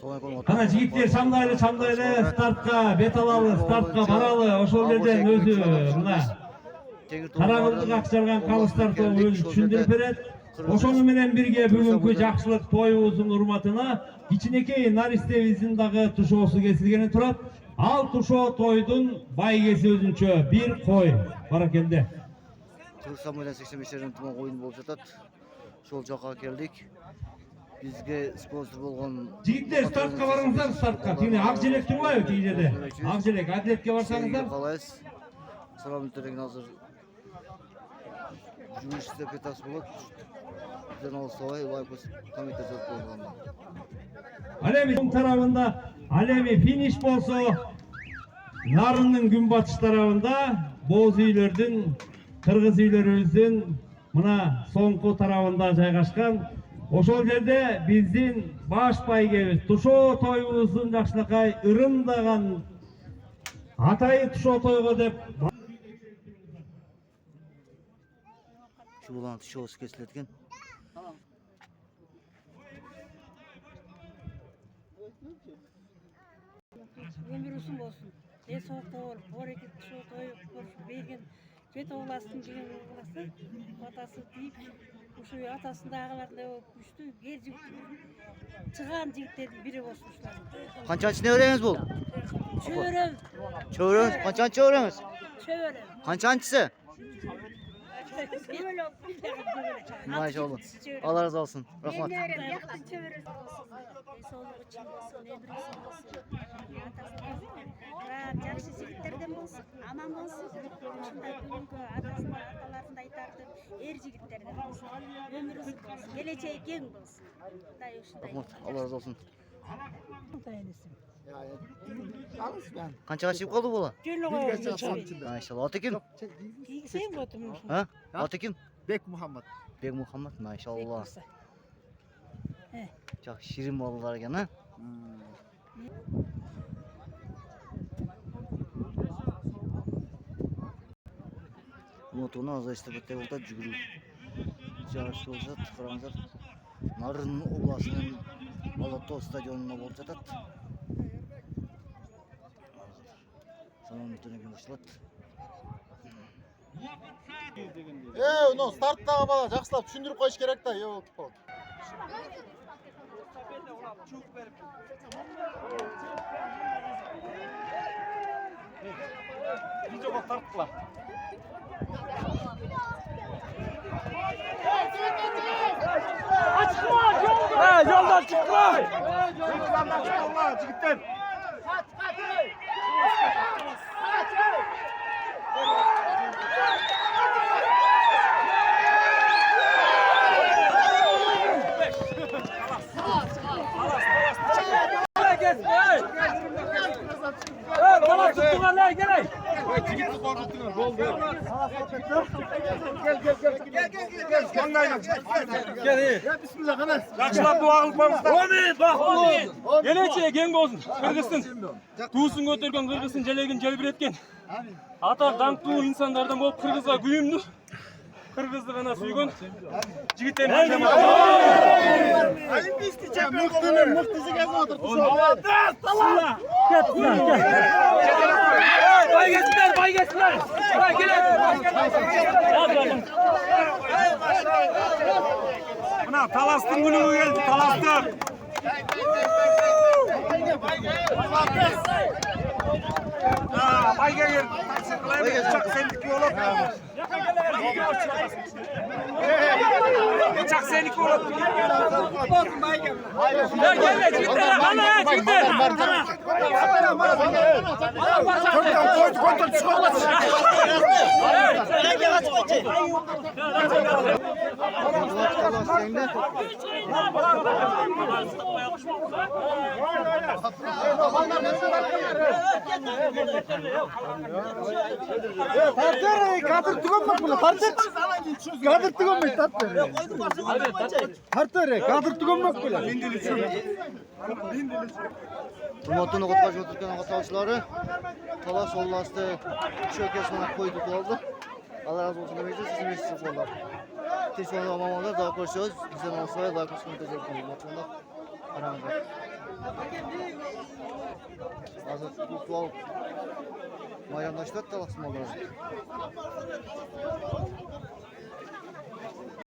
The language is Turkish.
Ana jigitler çamdaylı startqa bet alalı, startqa baralı, oşol жерден өзү мына карагылдык акчарган калыштар тобу өзү түшүндүрүп берет. Ошону менен бирге бүгүнкү жакшылык тоюбуздун урматына кичинекей наристебиздин дагы тушоосу кесилгени турат. Ал тушоо тойдун байгеси өзүнчө бир кой бар экенде. Kırksan milyon 85 tümün oyun bol jatat. Şol jaka keldik. Bizge sponsor bolgon. Jigitler startqa barыңыздар, startqa. Тигине ак желек турбайбы тиги жерде? Ак желек атлетке барсаңыздар. Калайсыз. Салам төлеген азыр. Жүрүш эстафетасы болот. Bizden olsay Лайкос комитет өтүп болгондо. Алеми тарабында, алеми финиш болсо, Нарындын күнбатыш тарабында боз үйлөрдүн, кыргыз үйлөрүбүздүн мына соңку тарабында жайгашкан. Ошол жерде биздин баш байгебиз тушоо тоюбуздун жакшынакай ырымдаган атайы тушоо тойго деп Şu bulan tuşosu kesiletken. Ömür uzun olsun. Soğukta olup, oraya tuşoo toyup, bergen jet oğlasın деген oğlası, atası deyip, uşu atasındağılarla güçtü, her çıkan jigitlerden biri olmuşlar. Kançançı ne öğreniyorsunuz bu? Çöğürüm. Çöğürüyorsunuz. Kançançı öğreniyorsunuz. Çöğürüm. Kançançısı? Böyle Maşallah. Allah razı olsun. Rahmat. Sağlık için olsun, ömrüsün olsun. Жақсы жігіттерден болсын, аман болсын. Шындай бүгінгі атасына, аталарында айтарды, жігіттерден болсын. Өмір ұзын болсын, келечегі кең болсын. Rahmat. Allah razı olsun. Kança kaçıp kaldı bu ola? Maşallah. Atı kim? Sen götürmüş. Ha? Atı kim? Bek Muhammed. Bek Muhammed. Maşallah. Çok şirin balılar gene. Motorunu az estafette oldu жүгүрүү. Жарыш болуп жатат, караңыздар. Нарын областынын Алатоо стадионуна болуп жатат. Салам төлөгөн башталат. No starttagı bala жақсылап түшүндүрүп коюш керек да, ёлки-палки. Видеого тарткыла. Açıkma yolda. Yoldan çıkma. Yoldan çıkma jigitler. Tamam tuttuğun ne gerek? Jigitni korkuttular. Gol ver. Gel. Mangayla. Gel. Ya bismillah kanas. Yaxşılap dua kılıp koyuңuzдар. Amin. Bak. Geleceğe keng bolsun. Kırgızsın. Tuğsun götürgen Kırgızsın jelegin jelbiretken. Atar dаңктуу insanlardan bolup Kırgızga kүйүмдү. Kırgızды gana süygөн. Jigitlerin Олимпийский чемпион болду. Мыктысы келип отур. Bay geçsinler. Mına Talastın günü geldi. Talastın. Bayga geldi. Uçak seniki olup. Uçak seniki olup. Gel jigitler. Ana jigitler. Koy çıkar. Kadr tükenmek bunu. Kadr tükenmek tatlı. Kadr tükenmek bunu. Motorunu qutqaruş o'tirgan qatnashchilari Talas oblasti shokasini qo'yib oldi. Allah razı olsun demeyeceğiz. Sizin mesajınız oldu. Teşekkür ederim. Daha görüşürüz. Bizden olsaydı daha görüşmek üzere. Motorunda aramızda. Azat tutup alıp maydanda işlet de alasın malları.